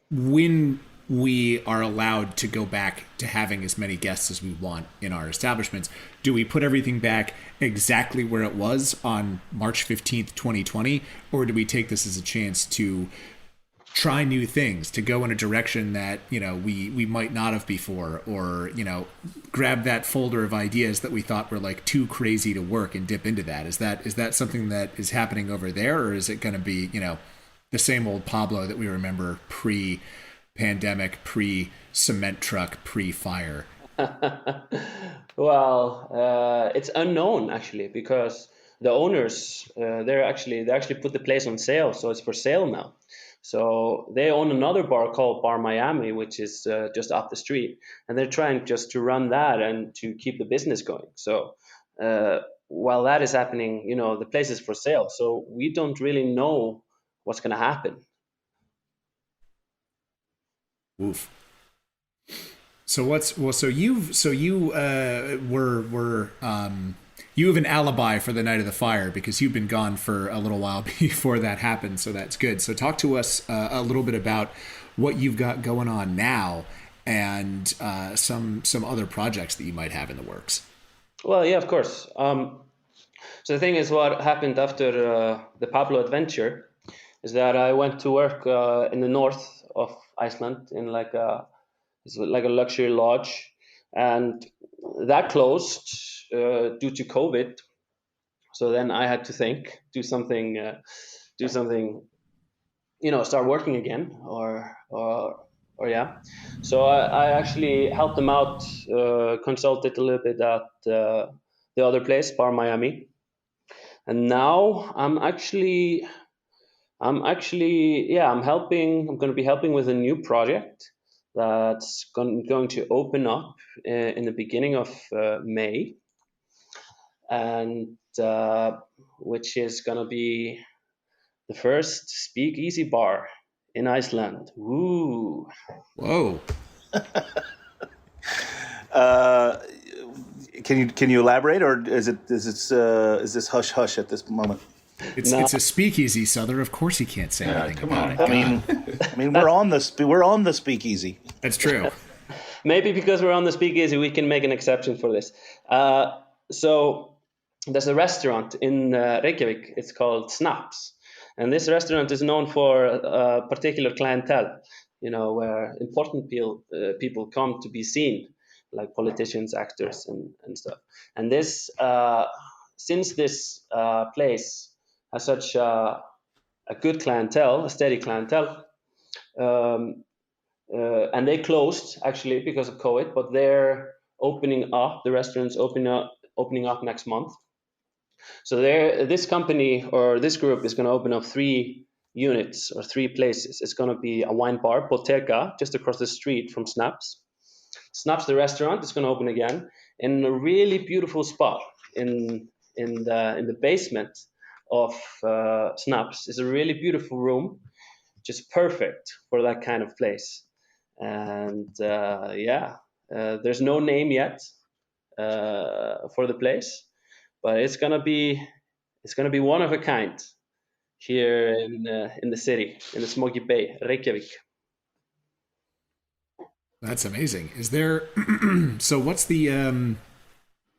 [SPEAKER 10] when we are allowed to go back to having as many guests as we want in our establishments, do we put everything back exactly where it was on March 15th, 2020, or do we take this as a chance to try new things, to go in a direction that we might not have before, or grab that folder of ideas that we thought were like too crazy to work and dip into that? Is that something that is happening over there, or is it going to be the same old Pablo that we remember pre-pandemic, pre-cement truck, pre-fire?
[SPEAKER 11] Well, it's unknown actually because the owners they actually put the place on sale, so it's for sale now. So they own another bar called Bar Miami, which is just up the street, and they're trying just to run that and to keep the business going. So while that is happening, the place is for sale, so we don't really know what's going to happen.
[SPEAKER 10] Oof. So you you have an alibi for the night of the fire because you've been gone for a little while before that happened. So that's good. So talk to us a little bit about what you've got going on now and some other projects that you might have in the works.
[SPEAKER 11] Well, yeah, of course. So the thing is, what happened after the Pablo adventure is that I went to work in the north of Iceland in it's like a luxury lodge, and that closed due to COVID. So then I had to do something, start working again, or yeah. So I actually helped them out, consulted a little bit at the other place, Bar Miami, and now I'm helping. I'm going to be helping with a new project that's going to open up in the beginning of May, and which is going to be the first speakeasy bar in Iceland. Woo!
[SPEAKER 10] Whoa!
[SPEAKER 9] Can you elaborate, or is this hush hush at this moment?
[SPEAKER 10] It's a speakeasy, Sother. Of course, he can't say anything about it.
[SPEAKER 9] I mean, we're on the speakeasy.
[SPEAKER 10] That's true.
[SPEAKER 11] Maybe because we're on the speakeasy, we can make an exception for this. So there's a restaurant in Reykjavik. It's called Snaps, and this restaurant is known for a particular clientele. Where important people come to be seen, like politicians, actors, and stuff. And this, since this place has such a good clientele, a steady clientele, and they closed actually because of COVID, but they're opening up. The restaurant's opening up next month. So this company or this group is going to open up 3 units or 3 places. It's going to be a wine bar, Boelte, just across the street from Snaps. Snaps, the restaurant, is going to open again in a really beautiful spot in the basement of Snaps. It's a really beautiful room, just perfect for that kind of place. And there's no name yet for the place, but it's gonna be one of a kind here in the city, in the Smoky Bay, Reykjavik.
[SPEAKER 10] That's amazing. Is there so what's the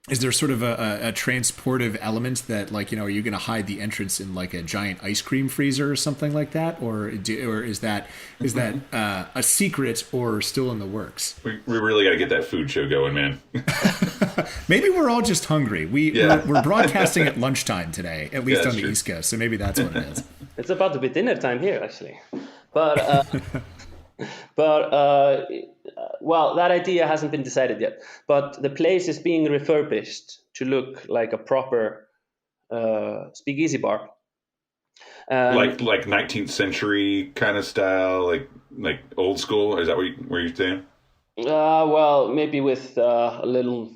[SPEAKER 10] is there sort of a transportive element that, like, are you going to hide the entrance in like a giant ice cream freezer or something like that, or is that a secret or still in the works?
[SPEAKER 8] We really got to get that food show going, man.
[SPEAKER 10] Maybe we're all just hungry. We're broadcasting at lunchtime today, at least on the East Coast, so maybe that's what it is.
[SPEAKER 11] It's about to be dinner time here, actually, but. Well, that idea hasn't been decided yet. But the place is being refurbished to look like a proper speakeasy bar.
[SPEAKER 8] Like 19th century kind of style, like old school. Is that what you're saying?
[SPEAKER 11] Well, maybe with a little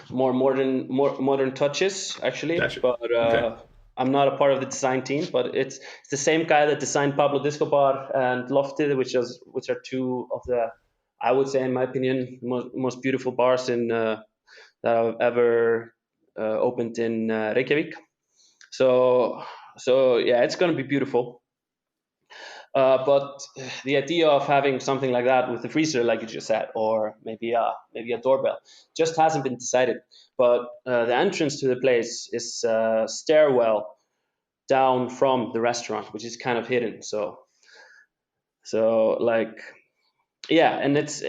[SPEAKER 11] more modern touches, actually. Gotcha. But okay. I'm not a part of the design team, but it's the same guy that designed Pablo Disco Bar and Lofted, which are 2 of the, I would say, in my opinion, most beautiful bars that I've ever opened in Reykjavik. So yeah, it's going to be beautiful. But the idea of having something like that with the freezer, like you just said, or maybe a doorbell, just hasn't been decided. But the entrance to the place is a stairwell down from the restaurant, which is kind of hidden. So like, yeah, and it's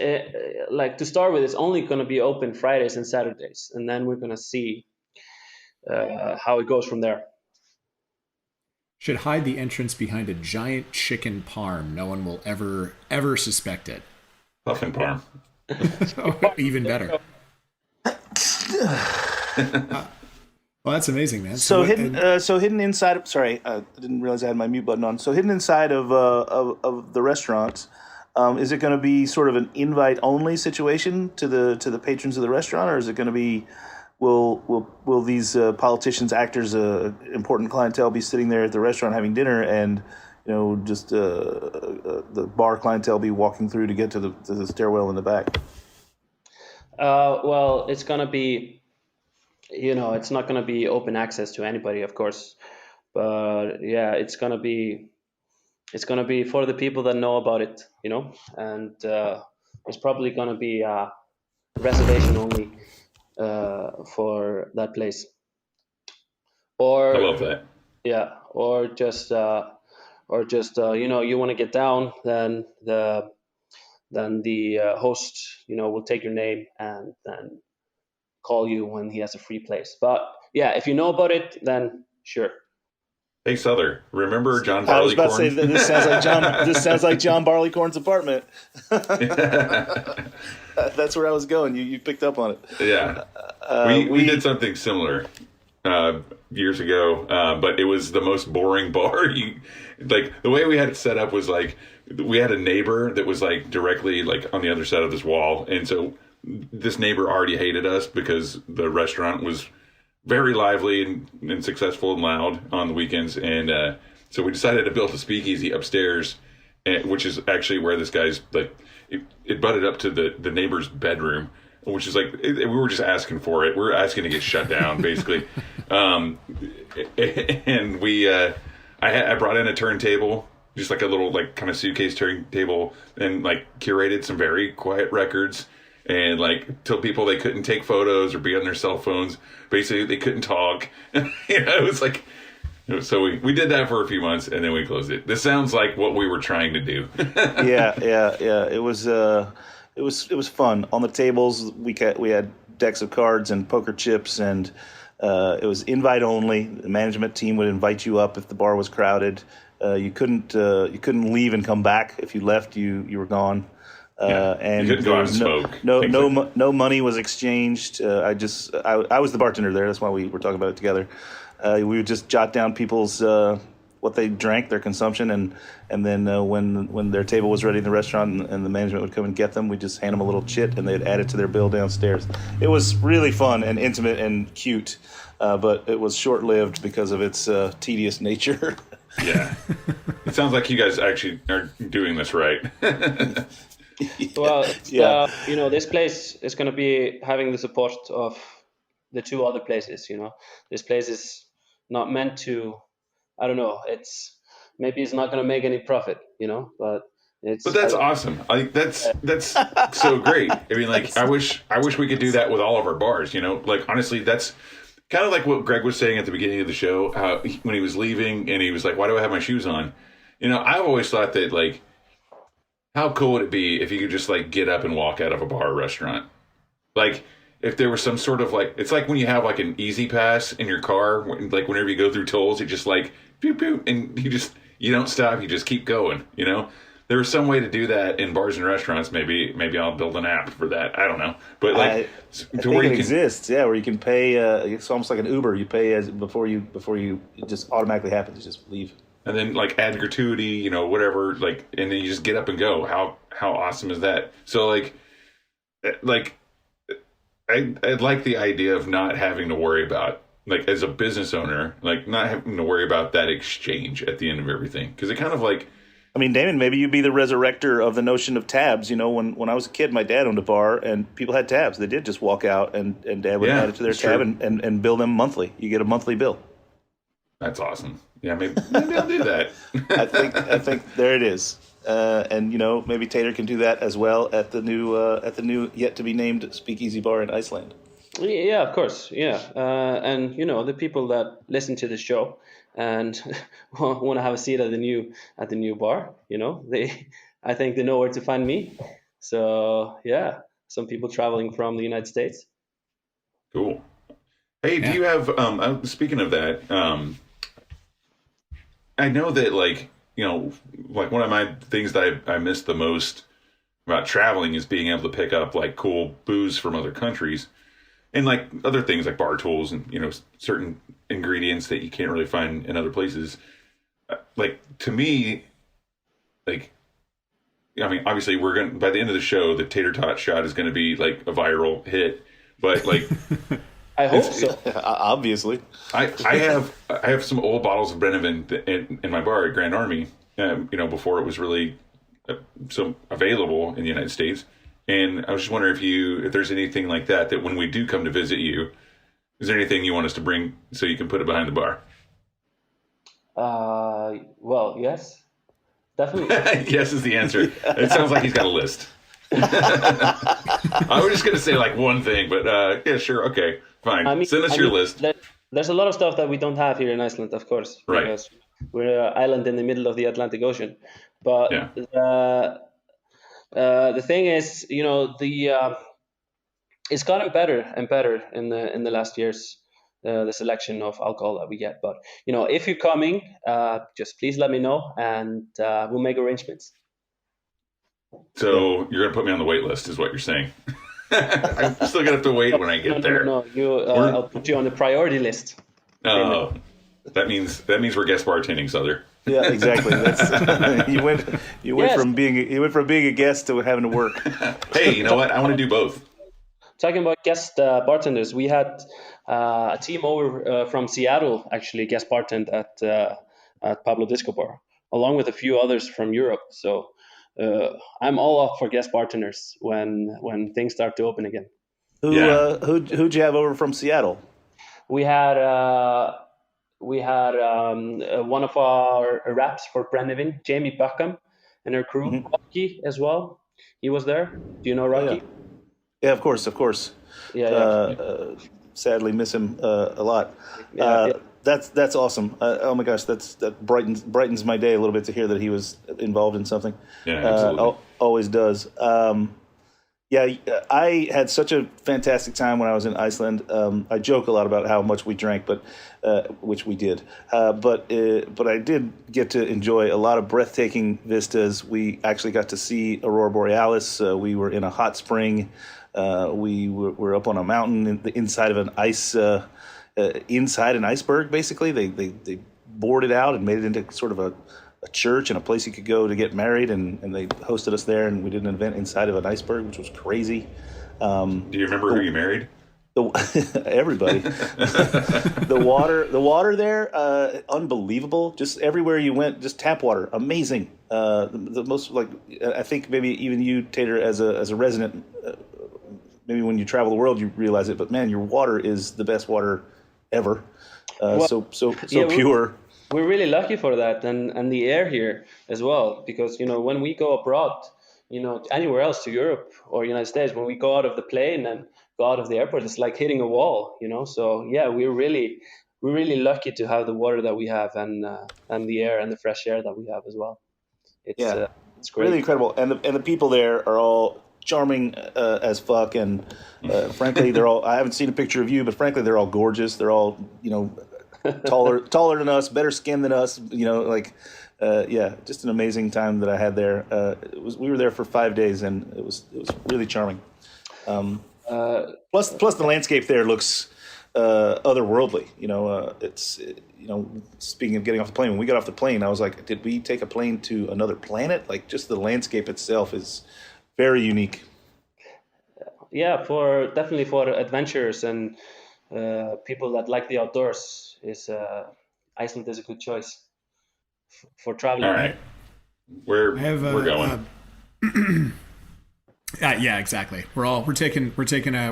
[SPEAKER 11] like, to start with, it's only going to be open Fridays and Saturdays, and then we're going to see how it goes from there.
[SPEAKER 10] Should hide the entrance behind a giant chicken parm. No one will ever suspect it.
[SPEAKER 8] Puffin parm.
[SPEAKER 10] Even better. Well, that's amazing, man.
[SPEAKER 9] So hidden inside. Sorry, I didn't realize I had my mute button on. So hidden inside of the restaurant, is it going to be sort of an invite only situation to the patrons of the restaurant, or is it going to be will these politicians, actors, important clientele be sitting there at the restaurant having dinner, and just the bar clientele be walking through to get to the stairwell in the back?
[SPEAKER 11] Well, it's gonna be. It's not going to be open access to anybody, of course, but yeah, it's going to be for the people that know about it, and it's probably going to be reservation only for that place. Or
[SPEAKER 8] I love that.
[SPEAKER 11] Yeah, or just you want to get down, then the host will take your name and then call you when he has a free place. But yeah, if you know about it, then sure.
[SPEAKER 8] Hey, Sother, remember John Barleycorn?
[SPEAKER 9] I was about to say that this sounds like John Barleycorn's apartment. That's where I was going. You picked up on it.
[SPEAKER 8] Yeah, we did something similar years ago, but it was the most boring bar. The way we had it set up was like we had a neighbor that was like directly like on the other side of this wall, and so this neighbor already hated us because the restaurant was very lively and successful and loud on the weekends. And so we decided to build a speakeasy upstairs, which is actually where this guy's it butted up to the neighbor's bedroom, which is we were just asking for it. We were asking to get shut down, basically. And I brought in a turntable, just like a little kind of suitcase turntable, and curated some very quiet records. And told people they couldn't take photos or be on their cell phones. Basically, they couldn't talk. It was so we did that for a few months, and then we closed it. This sounds like what we were trying to do.
[SPEAKER 9] Yeah. It was fun. On the tables, we had decks of cards and poker chips, and it was invite only. The management team would invite you up if the bar was crowded. You couldn't leave and come back. If you left, you were gone. And
[SPEAKER 8] you couldn't go out and smoke.
[SPEAKER 9] No money was exchanged. I was the bartender there. That's why we were talking about it together. We would just jot down people's what they drank, their consumption, and then when their table was ready in the restaurant and the management would come and get them, we'd just hand them a little chit and they'd add it to their bill downstairs. It was really fun and intimate and cute, but it was short-lived because of its tedious nature.
[SPEAKER 8] Yeah. It sounds like you guys actually are doing this right.
[SPEAKER 11] Well, this place is going to be having the support of the two other places. This place is not meant to. I don't know. It's not going to make any profit. But
[SPEAKER 8] that's awesome. That's so great. I mean, I wish we could do that with all of our bars. Honestly, that's kind of like what Greg was saying at the beginning of the show. When he was leaving and he was like, "Why do I have my shoes on?" I've always thought that how cool would it be if you could just get up and walk out of a bar or restaurant? If there was some sort of it's like when you have an easy pass in your car, whenever you go through tolls, you just pew pew, and you don't stop, you just keep going. There was some way to do that in bars and restaurants. Maybe I'll build an app for that. I don't know, but
[SPEAKER 9] I think it exists. Yeah, where you can pay. It's almost like an Uber. You pay before you it just automatically happens. You just leave.
[SPEAKER 8] And then add gratuity, whatever, and then you just get up and go. How awesome is that? So I like the idea of not having to worry about as a business owner, not having to worry about that exchange at the end of everything, because it kind of I
[SPEAKER 9] mean, Damon, maybe you'd be the resurrector of the notion of tabs. When I was a kid, my dad owned a bar and people had tabs. They did just walk out and Dad would add it to their tab and bill them monthly. You get a monthly bill.
[SPEAKER 8] That's awesome. Yeah, maybe I'll do that.
[SPEAKER 9] I think there it is. And maybe Tater can do that as well at the new yet to be named Speakeasy Bar in Iceland.
[SPEAKER 11] Yeah, of course. Yeah, and the people that listen to the show and want to have a seat at the new bar, I think they know where to find me. So yeah, some people traveling from the United States.
[SPEAKER 8] Cool. Hey, do you have? Speaking of that, I know that one of my things that I miss the most about traveling is being able to pick up like cool booze from other countries and like other things like bar tools and, you know, certain ingredients that you can't really find in other places. Like, to me, like, I mean, obviously we're going to, by the end of the show, the tater tot shot is going to be like a viral hit, but like,
[SPEAKER 11] I hope so.
[SPEAKER 9] Obviously.
[SPEAKER 8] I have some old bottles of Brennivin in my bar at Grand Army, you know, before it was really so available in the United States. And I was just wondering if there's anything like that when we do come to visit you, is there anything you want us to bring so you can put it behind the bar?
[SPEAKER 11] Well, yes, definitely.
[SPEAKER 8] Yes is the answer. It sounds like he's got a list. I was just going to say like one thing, but yeah, sure. Okay, fine. Send us your list.
[SPEAKER 11] There's a lot of stuff that we don't have here in Iceland, of course.
[SPEAKER 8] Right.
[SPEAKER 11] Because we're an island in the middle of the Atlantic Ocean. But the thing is, you know, it's gotten better and better in the last years. The selection of alcohol that we get, but you know, if you're coming, just please let me know, and we'll make arrangements.
[SPEAKER 8] So you're gonna put me on the wait list, is what you're saying? I'm still gonna have to wait when I get there.
[SPEAKER 11] No, I'll put you on the priority list.
[SPEAKER 8] Oh, that means we're guest bartending, Sother.
[SPEAKER 9] Yeah, exactly. That's, you went from being a guest to having to work.
[SPEAKER 8] Hey, you know what? I want to do both.
[SPEAKER 11] Talking about guest bartenders, we had a team over from Seattle actually guest bartend at Pablo Disco Bar, along with a few others from Europe. So I'm all up for guest bartenders when things start to open again.
[SPEAKER 9] Who'd you have over from Seattle?
[SPEAKER 11] We had one of our reps for Brennivin, Jamie Buckham, and her crew, Rocky as well. He was there. Do you know Rocky?
[SPEAKER 9] Yeah, of course.
[SPEAKER 11] Yeah.
[SPEAKER 9] Sadly, miss him a lot.
[SPEAKER 11] Yeah.
[SPEAKER 9] That's awesome. Oh my gosh, that brightens my day a little bit to hear that he was involved in something.
[SPEAKER 8] Yeah, absolutely.
[SPEAKER 9] Always does. I had such a fantastic time when I was in Iceland. I joke a lot about how much we drank, but which we did. But I did get to enjoy a lot of breathtaking vistas. We actually got to see Aurora Borealis. We were in a hot spring. We were up on a mountain inside of an inside an iceberg. Basically, they bored it out and made it into sort of a church and a place you could go to get married, and they hosted us there, and we did an event inside of an iceberg, which was crazy.
[SPEAKER 8] Do you remember who you married?
[SPEAKER 9] Everybody. The water there, unbelievable. Just everywhere you went, just tap water, amazing. The most, like, I think maybe even you, Tater, as a resident, maybe when you travel the world you realize it, but man, your water is the best water ever. So pure.
[SPEAKER 11] We're really lucky for that, and the air here as well, because you know, when we go abroad, you know, anywhere else to Europe or United States, when we go out of the plane and go out of the airport, it's like hitting a wall, you know. So yeah, we're really lucky to have the water that we have, and the air and the fresh air that we have as well. It's great.
[SPEAKER 9] Really incredible, and the people there are all charming as fuck, and frankly, they're all. I haven't seen a picture of you, but frankly, they're all gorgeous. They're all, you know, taller than us, better skin than us. You know, like. Just an amazing time that I had there. We were there for 5 days, and it was really charming. Plus the landscape there looks otherworldly. You know, speaking of getting off the plane, when we got off the plane, I was like, did we take a plane to another planet? Like, just the landscape itself is very unique.
[SPEAKER 11] Yeah, definitely for adventurers and people that like the outdoors, Iceland is a good choice for traveling.
[SPEAKER 8] All right, we're going.
[SPEAKER 10] Yeah, exactly. We're taking a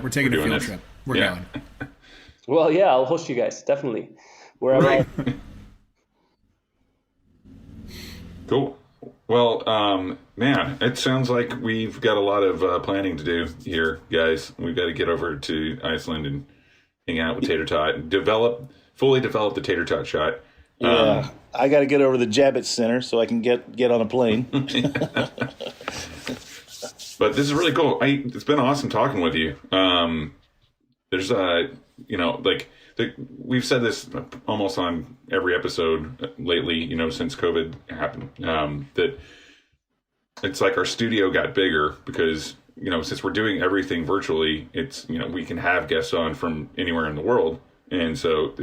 [SPEAKER 10] field trip. We're going.
[SPEAKER 11] Well, yeah, I'll host you guys definitely. Wherever.
[SPEAKER 8] Right. Cool. Well, man, it sounds like we've got a lot of planning to do here, guys. We've got to get over to Iceland and hang out with Tater Tot and fully develop the Tater Tot shot.
[SPEAKER 9] Yeah, I got to get over to the Javits Center so I can get on a plane.
[SPEAKER 8] But this is really cool. It's been awesome talking with you. There's we've said this almost on every episode lately, you know, since COVID happened, that it's like our studio got bigger because, since we're doing everything virtually, it's, we can have guests on from anywhere in the world. And so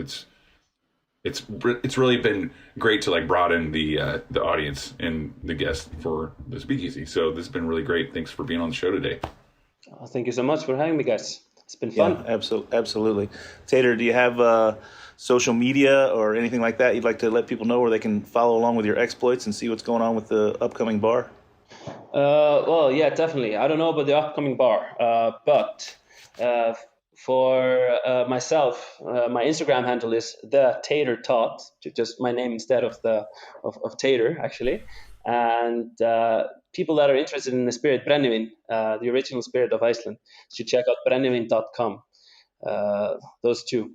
[SPEAKER 8] it's really been great to like broaden the audience and the guests for the Speakeasy. So this has been really great. Thanks for being on the show today.
[SPEAKER 11] Thank you so much for having me, guys. It's been fun.
[SPEAKER 9] Yeah, absolutely. Tater, do you have social media or anything like that you'd like to let people know where they can follow along with your exploits and see what's going on with the upcoming bar?
[SPEAKER 11] Well, yeah, definitely. I don't know about the upcoming bar, but for myself, my Instagram handle is the Tater Tot, just my name instead of Tater, actually. And people that are interested in the spirit Brennivin, the original spirit of Iceland, should check out brennivin.com. Those two.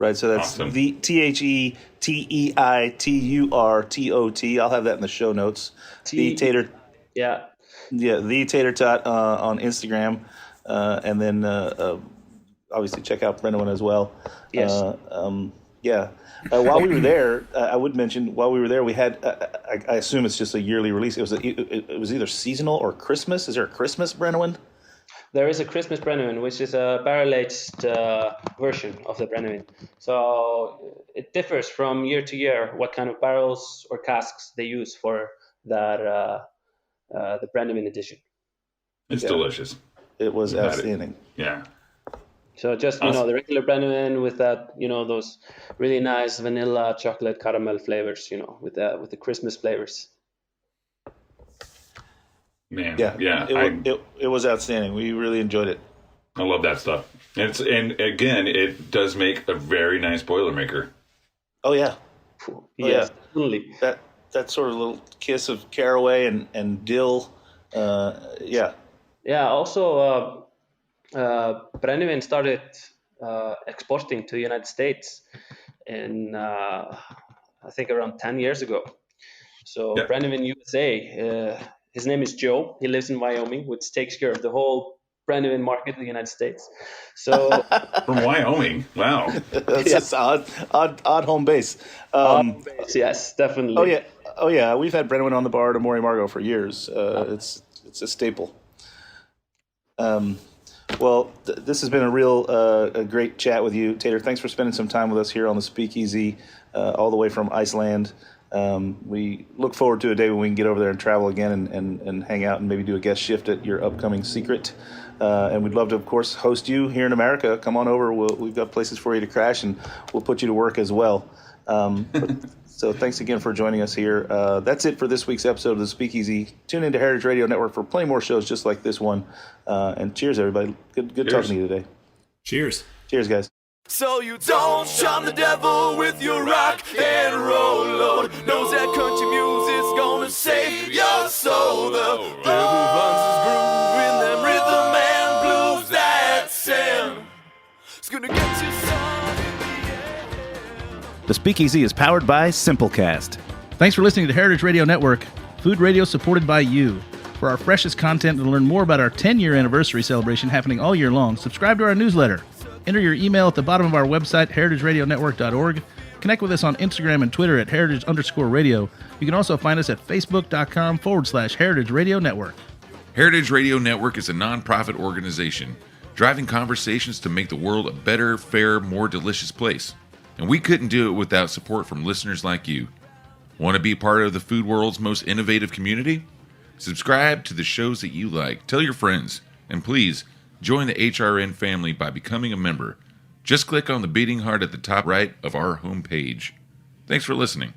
[SPEAKER 9] Right, so that's
[SPEAKER 8] awesome.
[SPEAKER 9] The TheTeiturtot. I'll have that in the show notes. The Tater.
[SPEAKER 11] Yeah.
[SPEAKER 9] Yeah, the Tater Tot on Instagram, and then obviously check out Brennivin as well.
[SPEAKER 11] Yes.
[SPEAKER 9] Yeah. While we were there, I would mention while we were there, we had. I assume it's just a yearly release. It was either seasonal or Christmas. Is there a Christmas Brennivin?
[SPEAKER 11] There is a Christmas Brennivin, which is a barrel-aged version of the Brennivin. So it differs from year to year what kind of barrels or casks they use for that the Brennivin edition.
[SPEAKER 8] It's delicious.
[SPEAKER 9] It was outstanding.
[SPEAKER 8] Yeah.
[SPEAKER 11] So just the regular Brennivin with that those really nice vanilla, chocolate, caramel flavors. With the Christmas flavors.
[SPEAKER 8] Man,
[SPEAKER 9] it was outstanding. We really enjoyed it.
[SPEAKER 8] I love that stuff. And again, it does make a very nice Boilermaker.
[SPEAKER 9] Oh yeah,
[SPEAKER 11] yes, definitely.
[SPEAKER 9] That sort of little kiss of caraway and dill. Yeah.
[SPEAKER 11] Also, Brennivin started exporting to the United States in I think around 10 years ago. So Brennivin USA. His name is Joe. He lives in Wyoming, which takes care of the whole Brennivin market in the United States. So
[SPEAKER 8] from Wyoming, wow,
[SPEAKER 9] that's just odd home base.
[SPEAKER 11] Yes, definitely.
[SPEAKER 9] Oh yeah. We've had Brennivin on the bar to Mori Margo for years. It's a staple. Well, this has been a great chat with you, Tater. Thanks for spending some time with us here on the Speakeasy, all the way from Iceland. We look forward to a day when we can get over there and travel again and hang out and maybe do a guest shift at your upcoming secret. And we'd love to, of course, host you here in America. Come on over. We've got places for you to crash, and we'll put you to work as well. So thanks again for joining us here. That's it for this week's episode of the Speakeasy. Tune into Heritage Radio Network for plenty more shows just like this one. And cheers, everybody. Good talking to you today.
[SPEAKER 10] Cheers.
[SPEAKER 9] Cheers, guys.
[SPEAKER 7] So you don't charm the devil with your rock and roll load. Knows that country music's gonna save your soul. The devil runs his groove in them rhythm and blues that sound. It's gonna get you some in the end.
[SPEAKER 13] The Speakeasy is powered by Simplecast.
[SPEAKER 14] Thanks for listening to Heritage Radio Network, food radio supported by you. For our freshest content and to learn more about our 10-year anniversary celebration happening all year long, subscribe to our newsletter. Enter your email at the bottom of our website, heritageradionetwork.org. Connect with us on Instagram and Twitter at heritage_radio. You can also find us at facebook.com/Heritage Radio Network.
[SPEAKER 15] Heritage Radio Network is a nonprofit organization driving conversations to make the world a better, fairer, more delicious place. And we couldn't do it without support from listeners like you. Want to be part of the food world's most innovative community? Subscribe to the shows that you like. Tell your friends. And please, join the HRN family by becoming a member. Just click on the beating heart at the top right of our homepage. Thanks for listening.